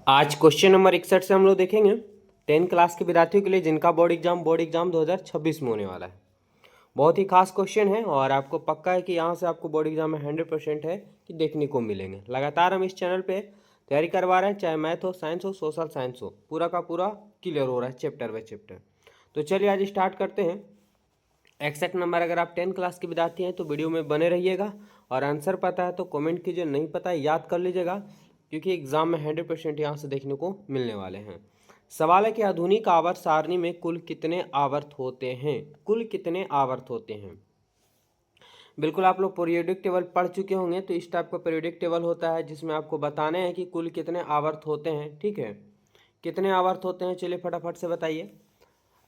आज question number 61 से हम लोग देखेंगे 10th क्लास के विद्यार्थियों के लिए जिनका बोर्ड एग्जाम 2026 में होने वाला है। बहुत ही खास क्वेश्चन है और आपको पक्का है कि यहाँ से आपको बोर्ड एग्जाम में 100% है कि देखने को मिलेंगे। लगातार हम इस चैनल पे तैयारी करवा रहे हैं, चाहे मैथ हो, साइंस हो, सोशल साइंस हो, पूरा का पूरा क्लियर हो रहा है चैप्टर बाय चैप्टर। तो चलिए आज स्टार्ट करते हैं। एक्जैक्ट नंबर अगर आप 10th क्लास के विद्यार्थी हैं तो वीडियो में बने रहिएगा और आंसर पता है तो कमेंट कीजिए, नहीं पता है याद कर लीजिएगा क्योंकि एग्जाम में 100% यहाँ से देखने को मिलने वाले हैं। सवाल है कि आधुनिक आवर्त सारणी में कुल कितने आवर्त होते हैं? कुल कितने आवर्त होते हैं? बिल्कुल आप लोग पीरियोडिक टेबल पढ़ चुके होंगे, तो इस टाइप का पीरियोडिक टेबल होता है जिसमें आपको बताने हैं कि कुल कितने आवर्त होते हैं। ठीक है, कितने आवर्त होते हैं चलिए फटाफट से बताइए।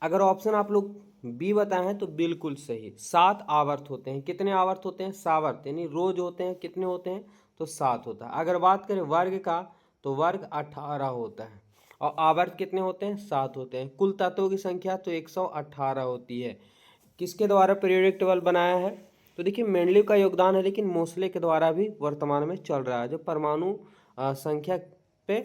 अगर ऑप्शन आप लोग बी बताए हैं तो बिल्कुल सही, 7 आवर्त होते हैं। कितने आवर्त होते हैं? सावर्त, यानी रोज होते हैं। कितने होते हैं? तो 7 होता है। अगर बात करें वर्ग का तो वर्ग 18 होता है और आवर्त कितने होते हैं? 7 होते हैं। कुल तत्वों की संख्या तो 118 होती है। किसके द्वारा पीरियोडिक टेबल बनाया है? तो देखिए मेंडलीव का योगदान है, लेकिन मोसले के द्वारा भी वर्तमान में चल रहा है, जो परमाणु संख्या पे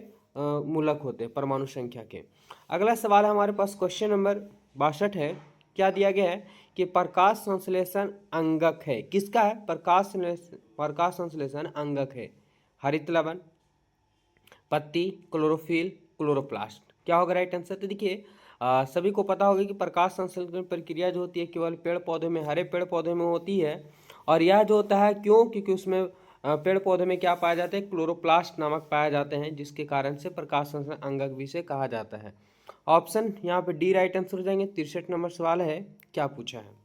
मूलक होते हैं, परमाणु संख्या के। अगला सवाल है हमारे पास क्वेश्चन नंबर 62 है। क्या दिया गया है कि प्रकाश संश्लेषण अंगक है? किसका है? प्रकाश संश्लेषण अंगक है हरित लवण, पत्ती, क्लोरोफिल, क्लोरोप्लास्ट। क्या होगा राइट आंसर? तो देखिए सभी को पता होगा कि प्रकाश संश्लेषण प्रक्रिया जो होती है केवल पेड़ पौधे में, हरे पेड़ पौधे में होती है। और यह जो होता है क्यों? क्योंकि उसमें पेड़ पौधे में क्या पाया जाता है? क्लोरोप्लास्ट नामक पाए जाते हैं, जिसके कारण से प्रकाश संश्लेषण अंगक भी से कहा जाता है। ऑप्शन यहाँ पे डी राइट आंसर हो जाएंगे। 63 नंबर सवाल है, क्या पूछा है?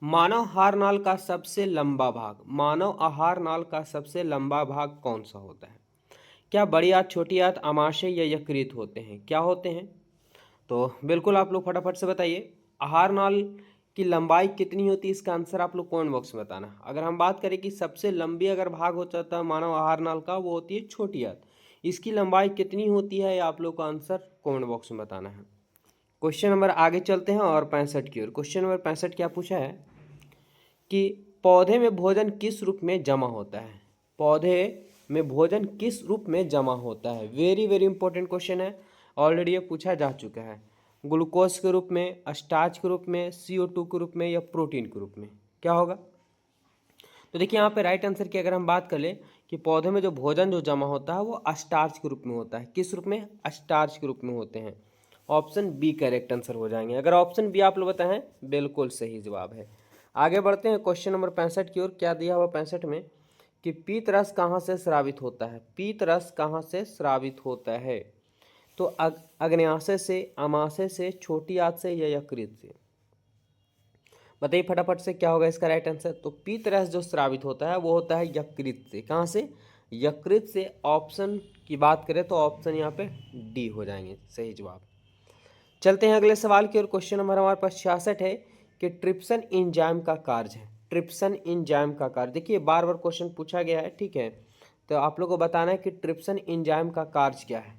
मानव आहार नाल का सबसे लंबा भाग, मानव आहार नाल का सबसे लंबा भाग कौन सा होता है? क्या बड़ी आंत, छोटी आंत, आमाशय या यकृत होते हैं? क्या होते हैं? तो बिल्कुल आप लोग फटाफट से बताइए, आहार नाल की लंबाई कितनी होती है? इसका आंसर आप लोग कमेंट बॉक्स में बताना। अगर हम बात करें कि सबसे लंबी अगर भाग होता है मानव आहार नाल का, वो होती है छोटी आंत। इसकी लंबाई कितनी होती है, आप लोग का आंसर कमेंट बॉक्स में बताना है। क्वेश्चन नंबर आगे चलते हैं और 65 की ओर। क्वेश्चन नंबर 65 क्या पूछा है कि पौधे में भोजन किस रूप में जमा होता है? पौधे में भोजन किस रूप में जमा होता है? वेरी वेरी इंपॉर्टेंट क्वेश्चन है, ऑलरेडी ये पूछा जा चुका है। ग्लूकोज के रूप में, स्टार्च के रूप में, CO2 के रूप में या प्रोटीन के रूप में? क्या होगा? तो देखिए यहाँ पे राइट आंसर की अगर हम बात कर ले कि पौधे में जो भोजन जो जमा होता है वो स्टार्च के रूप में होता है। किस रूप में? स्टार्च के रूप में होते हैं। ऑप्शन बी करेक्ट आंसर हो जाएंगे। अगर ऑप्शन बी आप लोग बताएं, बिल्कुल सही जवाब है। आगे बढ़ते हैं क्वेश्चन नंबर 65 की ओर। क्या दिया हुआ 65 में कि पीत रस कहाँ से स्रावित होता है? पीत रस कहाँ से स्रावित होता है? तो अग्न्याशय से, आमाशय से, छोटी आंत से या यकृत से? बताइए फटाफट से क्या होगा इसका राइट आंसर। तो पीत रस जो स्रावित होता है वो होता है यकृत से। कहाँ से? यकृत से। ऑप्शन की बात करें तो ऑप्शन यहाँ पे डी हो जाएंगे सही जवाब। चलते हैं अगले सवाल की ओर। क्वेश्चन नंबर हमारे पास 66 है कि ट्रिप्सन एंजाइम का कार्य है। ट्रिप्सन एंजाइम का कार्य, देखिए बार बार क्वेश्चन पूछा गया है, ठीक है। तो आप लोग को बताना है कि ट्रिप्सन एंजाइम का कार्य क्या है।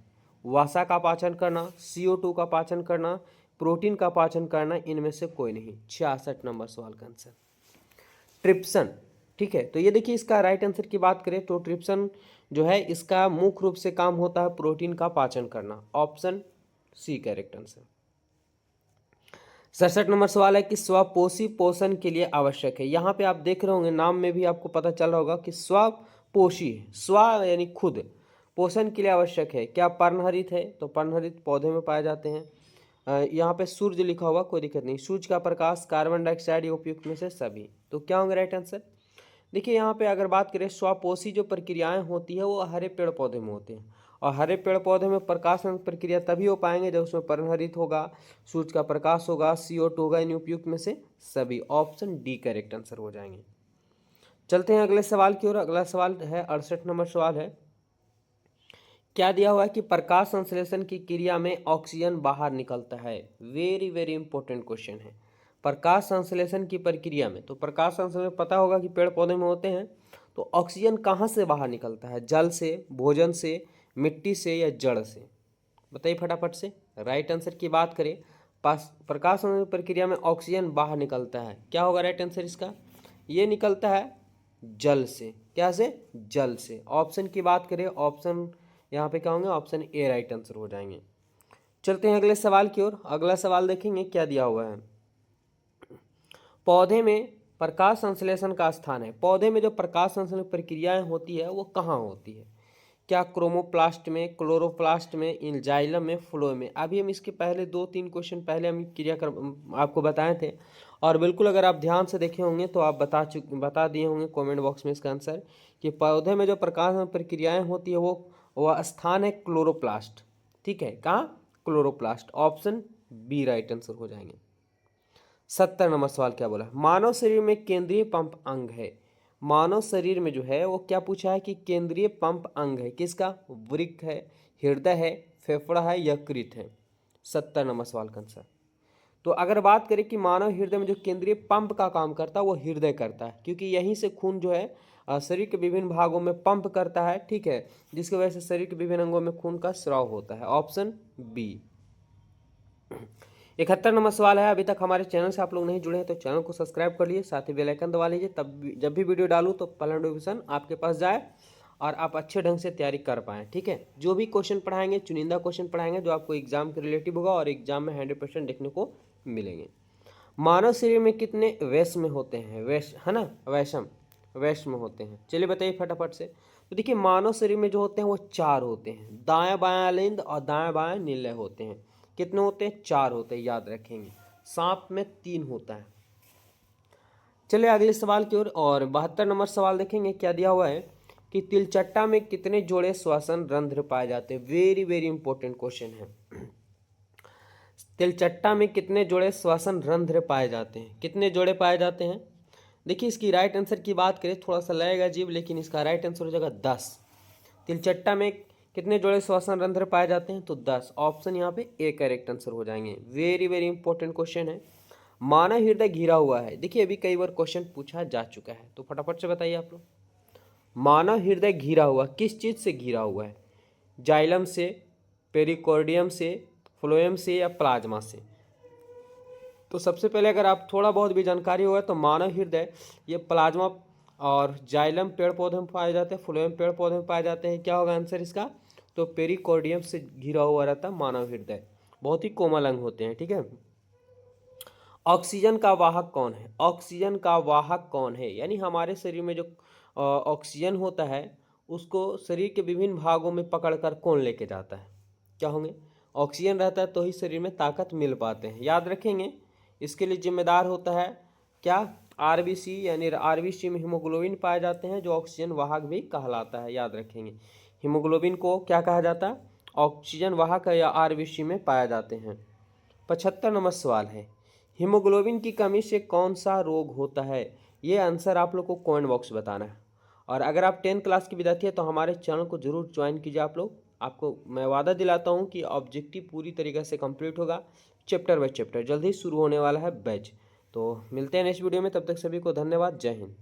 वसा का पाचन करना, CO2 का पाचन करना, प्रोटीन का पाचन करना, इनमें से कोई नहीं। 66 नंबर सवाल का आंसर ट्रिप्सन। ठीक है, तो ये देखिए इसका राइट आंसर की बात करें तो ट्रिप्सन जो है इसका मुख्य रूप से काम होता है प्रोटीन का पाचन करना। Option C correct answer. 67 number सवाल है कि स्वपोषी पोषण के लिए आवश्यक है। यहाँ पे आप देख रहे होंगे नाम में भी आपको पता चल रहा होगा कि स्वपोषी है, स्व यानी खुद, पोषण के लिए आवश्यक है। क्या पर्णहरित है? तो पर्णहरित पौधे में पाए जाते हैं। यहाँ पे सूर्य लिखा हुआ, कोई दिक्कत नहीं। सूर्य का प्रकाश, कार्बन डाइऑक्साइड या उपयुक्त में से सभी। तो क्या होंगे राइट आंसर? देखिए यहाँ पे अगर बात करें स्वपोषी जो प्रक्रियाएं होती है वो हरे पेड़ पौधे में होते हैं और हरे पेड़ पौधे में प्रकाशन प्रक्रिया तभी हो पाएंगे जब उसमें पर्णहरित होगा, सूर्य का प्रकाश होगा, CO2 होगा, इन उपयुक्त में से सभी। ऑप्शन डी करेक्ट आंसर हो जाएंगे। चलते हैं अगले सवाल की ओर। अगला सवाल है 68 नंबर सवाल है। क्या दिया हुआ है कि प्रकाश संश्लेषण की क्रिया में ऑक्सीजन बाहर निकलता है? वेरी वेरी इंपॉर्टेंट क्वेश्चन है। प्रकाश संश्लेषण की प्रक्रिया में, तो प्रकाश संश्लेषण पता होगा कि पेड़ पौधे में होते हैं, तो ऑक्सीजन कहाँ से बाहर निकलता है? जल से, भोजन से, मिट्टी से या जड़ से? बताइए फटाफट से। राइट आंसर की बात करें, प्रकाश संश्लेषण प्रक्रिया में ऑक्सीजन बाहर निकलता है। क्या होगा राइट आंसर इसका? ये निकलता है जल से। क्या से? जल से। ऑप्शन की बात करें, ऑप्शन यहाँ पे क्या होंगे, ऑप्शन ए राइट आंसर हो जाएंगे। चलते हैं अगले सवाल की ओर। अगला सवाल देखेंगे क्या दिया हुआ है। पौधे में प्रकाश संश्लेषण का स्थान है। पौधे में जो प्रकाश संश्लेषण प्रक्रियाएं होती है वो कहाँ होती है? क्या क्रोमोप्लास्ट में, क्लोरोप्लास्ट में, इन जाइलम में, फ्लोएम में? अभी हम इसके पहले 2-3 क्वेश्चन पहले हम क्रिया कर आपको बताए थे, और बिल्कुल अगर आप ध्यान से देखे होंगे तो आप बता दिए होंगे कमेंट बॉक्स में इसका आंसर, कि पौधे में जो प्रकाश प्रक्रियाएं होती है वो स्थान है क्लोरोप्लास्ट। ठीक है, कहाँ? Chloroplast. Option B right answer हो जाएंगे। 70 नंबर सवाल क्या बोला? मानव शरीर में केंद्रीय पंप अंग है। मानव शरीर में जो है वो क्या पूछा है कि केंद्रीय पंप अंग है किसका? वृक्क है, हृदय है, फेफड़ा है, यकृत है। 70 नंबर सवाल का आंसर। तो अगर बात करें कि मानव हृदय में जो केंद्रीय पंप का काम करता है वो हृदय करता है, क्योंकि यहीं से खून जो है शरीर के विभिन्न भागों में पंप करता है। ठीक है, जिसकी वजह से शरीर के विभिन्न अंगों में खून का स्राव होता है। Option B. 71 नंबर सवाल है। अभी तक हमारे चैनल से आप लोग नहीं जुड़े हैं तो चैनल को सब्सक्राइब कर लीजिए, साथ ही बेल आइकन दबा लीजिए, तब जब भी वीडियो डालूँ तो पहला नोटिफिकेशन आपके पास जाए और आप अच्छे ढंग से तैयारी कर पाएँ। ठीक है, जो भी क्वेश्चन पढ़ाएंगे चुनिंदा क्वेश्चन पढ़ाएंगे जो आपको एग्जाम के रिलेटिव होगा और एग्जाम में 100% देखने को मिलेंगे। मानव शरीर में कितने वैश्म होते हैं? है ना, वैश्म होते हैं। चलिए बताइए फटाफट से। तो देखिए मानव शरीर में जो होते हैं वो 4 होते हैं। दायां बायां लिंद और दायां बायां निलय होते हैं। कितने होते हैं? 4 होते हैं, याद रखेंगे। सांप में 3 होता है। चलिए अगले सवाल की ओर। और 72 नंबर सवाल देखेंगे क्या दिया हुआ है कि तिलचट्टा में कितने जोड़े श्वसन रंध्र पाए जाते हैं? वेरी वेरी इंपॉर्टेंट क्वेश्चन है। तिलचट्टा में कितने जोड़े श्वसन रंध्र पाए जाते हैं? कितने जोड़े पाए जाते हैं? देखिए इसकी राइट आंसर की बात करें थोड़ा सा लगेगा अजीब, लेकिन इसका राइट आंसर हो जाएगा 10। तिलचट्टा में कितने जोड़े श्वसन रंध्र पाए जाते हैं? तो 10। ऑप्शन यहाँ पे ए करेक्ट आंसर हो जाएंगे। वेरी वेरी इंपॉर्टेंट क्वेश्चन है। मानव हृदय घिरा हुआ है। देखिए अभी कई बार क्वेश्चन पूछा जा चुका है, तो फटाफट से बताइए आप लोग। मानव हृदय घिरा हुआ किस चीज से घिरा हुआ है? जाइलम से, पेरिकॉर्डियम से, फ्लोएम से, या प्लाज्मा से? तो सबसे पहले अगर आप थोड़ा बहुत भी जानकारी होगा तो मानव हृदय ये प्लाज्मा और जाइलम पेड़ पौधे में पाए जाते हैं, फ्लोएम पेड़ पौधे में पाए जाते हैं। क्या होगा आंसर इसका? तो पेरिकॉर्डियम से घिरा हुआ रहता है मानव हृदय। बहुत ही कोमल अंग होते हैं। ठीक है। ऑक्सीजन का वाहक कौन है? ऑक्सीजन का वाहक कौन है? यानी हमारे शरीर में जो ऑक्सीजन होता है उसको शरीर के विभिन्न भागों में पकड़कर कौन लेके जाता है? क्या होंगे? ऑक्सीजन रहता है तो ही शरीर में ताकत मिल पाते हैं, याद रखेंगे। इसके लिए जिम्मेदार होता है क्या? आरबीसी, यानी आरबीसी में हीमोग्लोबिन पाए जाते हैं जो ऑक्सीजन वाहक भी कहलाता है, याद रखेंगे। हीमोग्लोबिन को क्या कहा जाता है? ऑक्सीजन वाहक या आरबीसी में पाए जाते हैं। 75 नंबर सवाल है, हीमोग्लोबिन की कमी से कौन सा रोग होता है? ये आंसर आप लोग को कमेंट बॉक्स में बताना है। और अगर आप 10th क्लास के विद्यार्थी हैं तो हमारे चैनल को जरूर ज्वाइन कीजिए आप लोग। आपको मैं वादा दिलाता हूँ कि ऑब्जेक्टिव पूरी तरीके से कंप्लीट होगा, चैप्टर बाय चैप्टर। जल्द ही शुरू होने वाला है बैच। तो मिलते हैं नेक्स्ट वीडियो में, तब तक सभी को धन्यवाद। जय हिंद।